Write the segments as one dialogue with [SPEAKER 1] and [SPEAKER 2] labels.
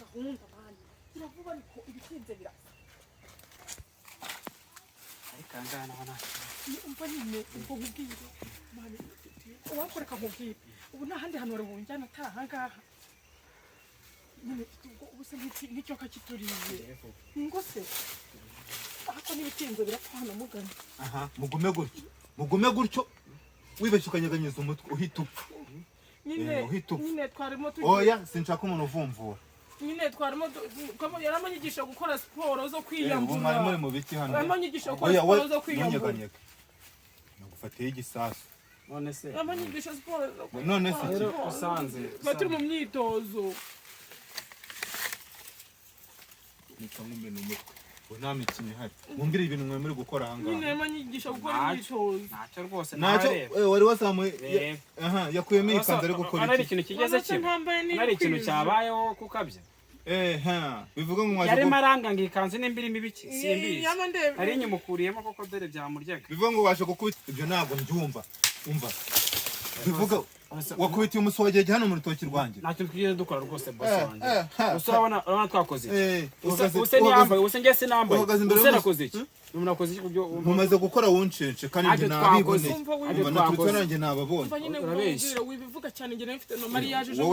[SPEAKER 1] gahunda bandi uravuga ariko ibitinze birasa
[SPEAKER 2] ariko angana wana
[SPEAKER 1] umva nyine ubwo bubwire mani wakoreka nkubwire ubu nta handi hantu warubunjyana atari ahangaha nyine ubuse n'icyo kakituriye ngo se ako n'ibitinze birapfana mugana
[SPEAKER 3] aha mugume gutyo wibeshye ukanyeganyeza umutwe uhita upfa
[SPEAKER 1] nyine twarimo
[SPEAKER 3] oya sinshaka umuntu uvumvura
[SPEAKER 1] nyine twarimo yaramanyigisha gukora siporo zo kwiyambura
[SPEAKER 3] mwari muri mu biti hano
[SPEAKER 1] yaramanyigisha gukora siporo zo kwiyambura
[SPEAKER 3] nagufatiye igisasu
[SPEAKER 2] none se
[SPEAKER 1] yaramanyigisha siporo
[SPEAKER 3] none se
[SPEAKER 2] usanze
[SPEAKER 1] baturi mu myitozo
[SPEAKER 3] nikamumena umutwe nta mikino ihari mumbwire ibintu mwe muri gukora ahangaha
[SPEAKER 1] nyine yamanyigisha gukora imyitozo
[SPEAKER 2] ntacyo rwose
[SPEAKER 3] ntacyo wari wasamuye aha yakuyemo ikanzu ari gukora
[SPEAKER 2] iki ikintu kigeze kimwe ari ikintu cyabayeho kukabya
[SPEAKER 3] bivuga ngo
[SPEAKER 2] yari maranga ngo ikanzu n'imbirimo ibiki simbizi ari nyimukuriyemo koko dore byamuryaga
[SPEAKER 3] bivuga ngo washe gukubita ibyo ntabwo mbyumva umva bivuga wakubitiye umusogege hano mu rutoki rwanjye
[SPEAKER 2] nta kintu twigeze dukora rwose boss wanjye gusa urabona twakoze use niyambaye use ngese nambaye use nakoze iki nakoze iki kubyo
[SPEAKER 3] mumaze gukora wuncence kandi njye nabibone umva naturutse nanjye nababonye
[SPEAKER 1] urabeshya wibivuga cyane njye mfite no mariage jo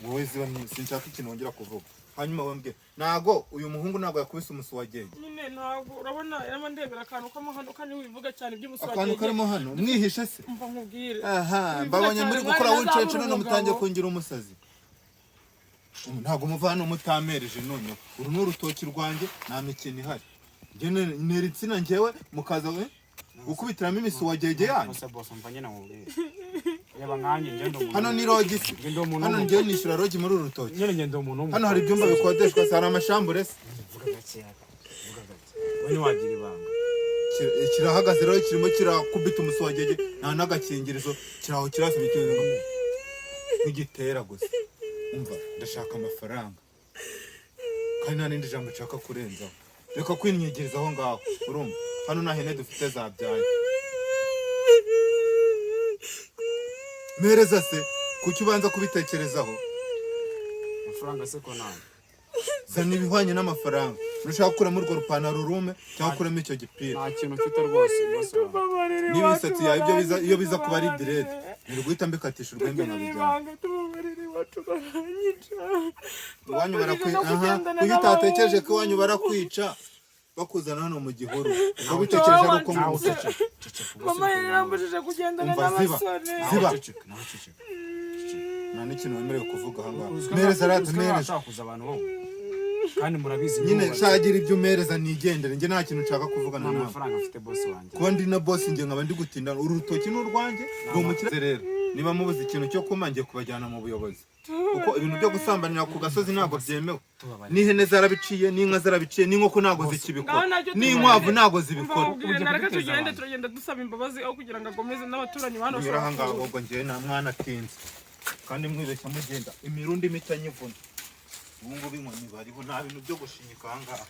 [SPEAKER 3] wowe ziba sinshaka ikintu wongera kuvuga hanyuma wambwiye nago uyu muhungu nago yakubise umusogege
[SPEAKER 1] nyine nago urabona yamandebera akantu kamo hano kandi wibivuga cyane by'umusogege
[SPEAKER 3] akantu karimo hano mwihishe se
[SPEAKER 1] umva nkubwire
[SPEAKER 3] mbabonye muri gukora wuncence none mutangiye kungira umusazi ntago muvana umutamereje none uru n'urutoki rwanjye nta mikino ihari njye nera insina njyewe mukaza we gukubitiramo imisuwagege yanyu hano ni rogi se hano njyewe nishyura rogi muri uru rutoki hano hari ibyumba bikodeshwa se hari amashambure se kirahagaze rero kirimo kirakubita umusuwagege nta n'agakingirizo kiraho kirasoma ikintu nk'igitera gusa umva ndashaka amafaranga kandi nta n'indi jambo nshaka kurenzaho reka kwinyigiriza aho ngaho urumva hano nta hene dufite zabyaye mpereza se kuki ubanza kubitekerezaho
[SPEAKER 2] amafaranga se ko nta
[SPEAKER 3] zana ibihwanye n'amafaranga urashaka gukuramo urwo rupantaro rume cyangwa ukuramo icyo gipira
[SPEAKER 2] nta kintu mfite rwose
[SPEAKER 3] n'imisatsi yawe iyo biza kuba ari direde ni guhita mbikatisha urwembe nkabijyana iwanyu barakwica kuko utatekereje ko iwanyu barakwica bakuzana hano mu gihuru ngo bitekereje ari uko mwusaca
[SPEAKER 1] mama yarambujije kugendana n'abasore
[SPEAKER 3] ziba nta n'ikintu wemerewe kuvuga ahangaha mpereza rata mpereza
[SPEAKER 2] kandi murabizi
[SPEAKER 3] nyine shagira ibyo umereza nigendere njye nta kintu nshaka kuvugana nawe
[SPEAKER 2] amafaranga afite boss wanjye
[SPEAKER 3] kuba ndi na boss njye nkaba ndi gutindana uru rutoki n'urwanjye ndi umukire rero niba mubuze ikintu cyo kuma ngiye kubajyana mu buyobozi kuko ibintu byo gusambanira ku gasozi ntabwo byemewe n'ihene zarabiciye n'inka zarabiciye n'inkoko ntabwo zikibikora n'inkwavu ntabwo zibikora
[SPEAKER 1] nareka turagenda dusaba imbabazi aho kugira ngo agomeze n'abaturanyi bano
[SPEAKER 3] unyura ahangaha ahubwo njyewe nta mwana atinze kandi mwibeshya mugenda imirundi mito nyivuna ubu ngubu inkoni bariho nta bintu byo gushinyika ahangaha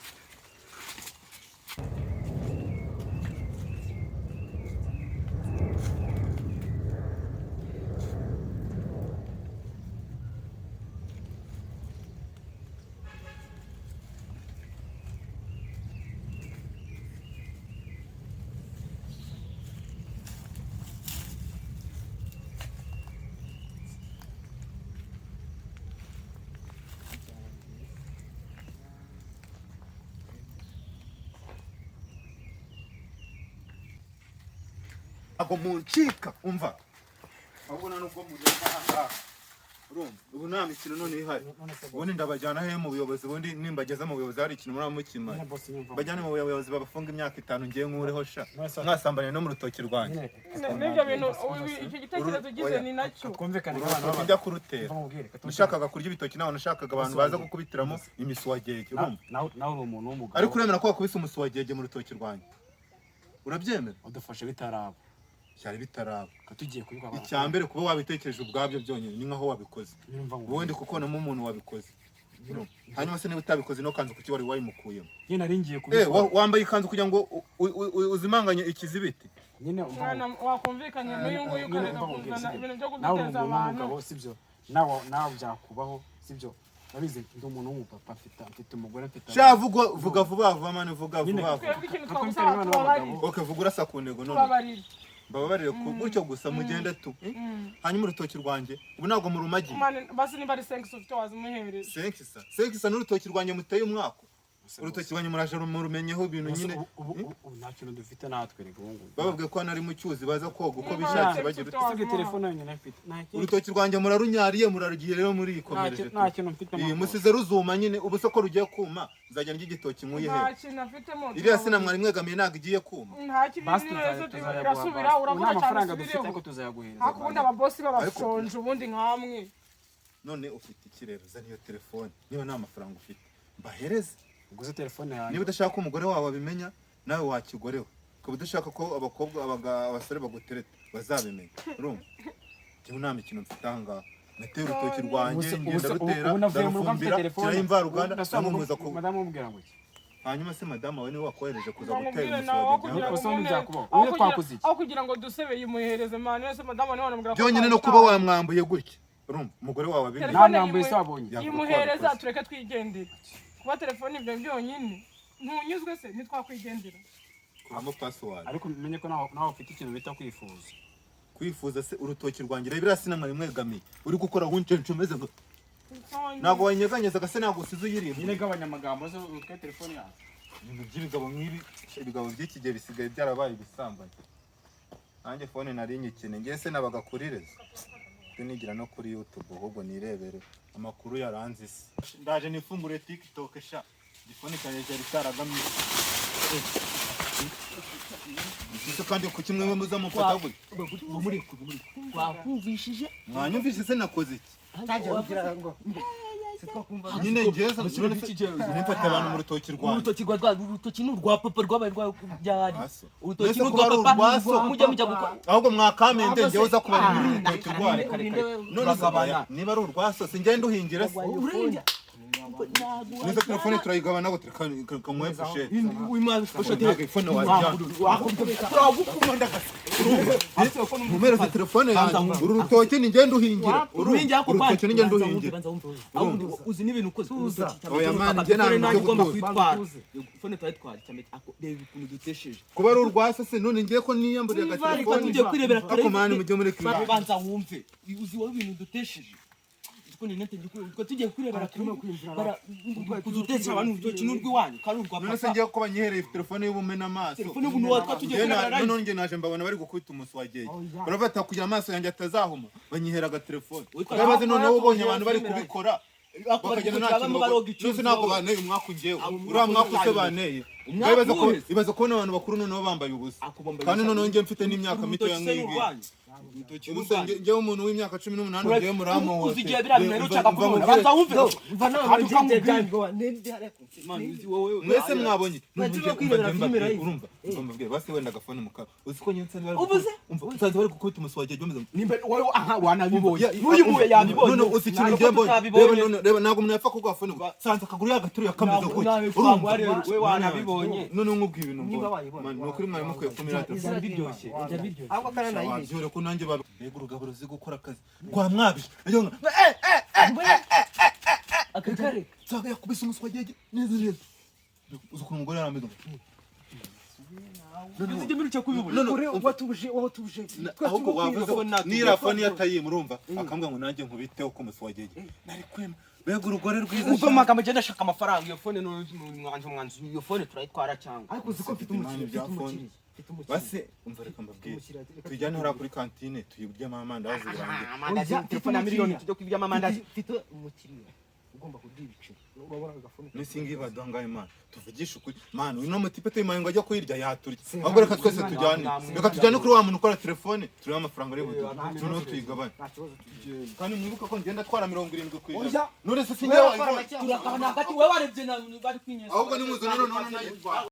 [SPEAKER 3] ako muncika umva ahubwo nubwo mugenda ahangaha urumva ubu nta mikino none ihari ubundi ndabajyana he mu buyobozi ubundi nimbageza mu buyobozi hari ikintu muramukimara bajyane mu buyobozi babafunga imyaka 5 ngiye nkureho sha mwasambaniye no mu rutoki rwanjye
[SPEAKER 1] n'ibyo bintu iki gitekerezo gize ni nacyo
[SPEAKER 2] twumvikane
[SPEAKER 3] abantu bijya kurutera nashakaga kurya ibitoki naho nashakaga abantu baza gukubitiramo imisuwagege urumva
[SPEAKER 2] nawe uri umuntu w'umugabo
[SPEAKER 3] ariko uremera ko wakubise umusuwagege mu rutoki rwanjye urabyemera
[SPEAKER 2] udufashe bitaraba
[SPEAKER 3] cyari bitaraba
[SPEAKER 2] katugiye kubikwa
[SPEAKER 3] icyambere kuba wabitekereje ubwabyo byonyine ni nkaho wabikoze ubundi kuko namo umuntu wabikoze hanyuma se niba utabikoze no kanzu kuki wari wayimukuyemo
[SPEAKER 2] nyine naringiye kubikora
[SPEAKER 3] wambaye ikanzu kugira ngo uzimanganye ikizibiti
[SPEAKER 1] nyine wakumvikanye n'uyu nguyu ukareka kuzana ibintu byo kuduteza abantu
[SPEAKER 2] sibyo nawe byakubaho sibyo babize ndi umuntu w'umupapa mfite umugore mfite
[SPEAKER 3] sha vuga vuba vuba mane vuga vuba okay vuga urasa ku ntego none babarire ku gutyo gusa mugende tu hanyuma urutoki rwanjye ubu ntabwo mu rumagi
[SPEAKER 1] basi niba ari 5 ufite wazimuhereza
[SPEAKER 3] 5 n'urutoki rwanjye muteye umwaka urutoki rwanjye muraje murumenyeho ibintu nyine
[SPEAKER 2] ubu nta kintu dufite natwe rego ngo
[SPEAKER 3] bababwiye ko nari mu cyuzi baza koga uko bishatse bagira
[SPEAKER 2] uti telefone yonyine mfite
[SPEAKER 3] urutoki rwanjye murarunyariye murarugiye rero muri ikomereje
[SPEAKER 2] nta kintu mfite
[SPEAKER 3] iyi musize ruzuma nyine ubu soko rugiye kuma nzajya n'igitoki nkuye he
[SPEAKER 1] nta kintu afitemo
[SPEAKER 3] iriya sina mwari mwegamiye ntago igiye kuma
[SPEAKER 1] nta kintu birasubira uravuga
[SPEAKER 2] amafaranga dufite ariko tuzayaguhereza
[SPEAKER 1] hakundi ababosi babashonje ubundi nkamwe
[SPEAKER 3] none ufite ikirero zana iyo telefone niba nta mafaranga ufite mbahereze
[SPEAKER 2] uguze telefone yanjye
[SPEAKER 3] niba udashaka ko umugore wawe abimenya nawe wakigoreho ukaba udashaka ko abakobwa abasore bagutereta bazabimenya urumva njyewe nta mikino mfite aha ngaha natera urutoki rwanjye ngenda rutera ndarufumbira kiraho imvaruganda ndamuhuza ku
[SPEAKER 2] madamu umubwira ngo iki
[SPEAKER 3] hanyuma se madamu wawe niwe wakohereje kuza gutera umusozi
[SPEAKER 1] aho kugira ngo dusebe yimuhereze mani wese madamu niwe wanamubwira
[SPEAKER 3] byonyine no kuba wamwambuye gutya urumva umugore wawe abimenya
[SPEAKER 2] nta nambuye se wabonye
[SPEAKER 1] yimuhereza tureke twigendera kuba telefone ibyo byonyine ntunyuzwe se ntitwakwigendera
[SPEAKER 3] kuramo password
[SPEAKER 2] ariko menye ko nawe ufite ikintu bita
[SPEAKER 3] kwifuza se urutoki rwanjye rero sina mwari mwegamiye uri gukora huncencu meze ngo ntabwo wanyeganyeza gase ntabwo usize uyirimo
[SPEAKER 2] nyine gabanya amagambo zo utwe telefone yawe
[SPEAKER 3] ibintu by'ibigabo nk'ibi ibigabo by'iki gihe bisigaye byarabaye ibisambanye nanjye phone nari nyikene ngiye se nabaga kurireza nigira no kuri YouTube ahubwo nirebere amakuru yaranze isi ndaje nifungure TikTok sha telefone cyanjye cyari cyaragamye ese kandi ku kimwe we muza mufata gute
[SPEAKER 4] muri wakumvishije
[SPEAKER 3] mwanyumvise se nakoze iki
[SPEAKER 4] ntagira ngo
[SPEAKER 3] nyine ngeza nifata abantu mu rutoki rwanjye
[SPEAKER 4] urutoki n'urwa papa rwabaye rwajyari
[SPEAKER 3] urutoki n'urwa papa
[SPEAKER 4] mujya gukora
[SPEAKER 3] ahubwo mwakamenze ngewe uza kuba mu rutoki rwanjye none niba ari urwaso sinjye nduhingira se nizo telefone turayigabana ngo tukamwe pochette
[SPEAKER 4] uyimaze pochette
[SPEAKER 3] telefone wajya turagukunda numero za telefone yanjye uru rutoki ni ngende uhingira urutoki ni ngende uhingira
[SPEAKER 4] uzi n'ibintu ukoze
[SPEAKER 3] oya man nge nta
[SPEAKER 4] ugomba kwitwara telefone twayitwara cyane reba ukuntu dutesheje
[SPEAKER 3] kuba ari urwaso se none ngiye ko niyamburiye agatelefone
[SPEAKER 4] tujye kwirebera kare
[SPEAKER 3] man mujye muri kwiba
[SPEAKER 4] banza wumve uzi wowe ibintu dutesheje ko tugiye kurebera kudutesha abantu urutoki n'urw'iwanyu kandi urwa papa
[SPEAKER 3] none se ngiye ko banyihereye telefone y'ubumena amaso
[SPEAKER 4] telefone y'ubuntu watwa tugiye kurebera
[SPEAKER 3] none nge naje mbabona bari gukubita umunsi wageye baravata kugira amaso yanjye atazahuma banyihera agatelefone babaze noneho ubonye abantu bari kubikora bakagenda nta kintu nose ntabwo banteye umwaka ngewe uriya mwaka use banteye ibaza kubona abantu bakuru noneho bambaye ubusa kandi noneho nge mfite n'imyaka mito ya nk'iyi ngewe umuntu w'imyaka 18 ngewe muramu wose
[SPEAKER 4] uzigiye biramera ucaka kubona banza wumve
[SPEAKER 3] mwese mwabonye urumva mbabwire basi wenda agafone mukara uziko nyinsa nsanze bari gukubita umuswaje jomeza
[SPEAKER 4] nimba wowe aha wanabibonye n'uyubuye yabibonye
[SPEAKER 3] none usikintu ngembo reba ntabwo umuntu yapfa kugafone sanze akaguru yagaturu yakameza gutya
[SPEAKER 4] urumva we wanabibonye
[SPEAKER 3] none nkubwiye ibintu mbona nukuri mwari mukwiye kumira
[SPEAKER 4] biryoshye ahubwo kana nayibe
[SPEAKER 3] ko nanjye babega urugabo ruzi gukora akazi kwa mwabije
[SPEAKER 4] akakare
[SPEAKER 3] saga yakubise umuswaje neza neza uzi ko umugore yarameze
[SPEAKER 4] None muri cyo kubibona
[SPEAKER 3] kure
[SPEAKER 4] watubuje
[SPEAKER 3] ahubwo wavuze nirafoni yataye murumva akambwa ngo nanjye nkubiteho ko umuswaje nari kwema bega urugore rwiza
[SPEAKER 4] ubwo magambo agenda ashaka amafaranga iyo phone n'umwanzi iyo phone turayitwara cyangwa
[SPEAKER 1] ariko uziko mfite umukiriya
[SPEAKER 3] base umva reka mbabwire tujyane hora kuri kantine tuyirya amandazi birangiye
[SPEAKER 4] amandazi telefone ya miliyoni tujye kwibya amandazi
[SPEAKER 1] mfite umukiriya ugomba kugira ibiciro urabona agafone
[SPEAKER 3] nisingi badangaye man tuvugisha ukuri man uno mutipe tuyimaye ngo ajya kuyirya yaturya ahubwo reka twese tujyane kuri wa muntu ukora telefone turiho amafaranga ari budu tuno tuyigabane kandi mwibuka ko ngenda twara 70 kwijana none se sinjye wayibona
[SPEAKER 4] turakabana hagati wewe warebye na bari kwinyeza
[SPEAKER 3] ahubwo ni muzo none nayitwara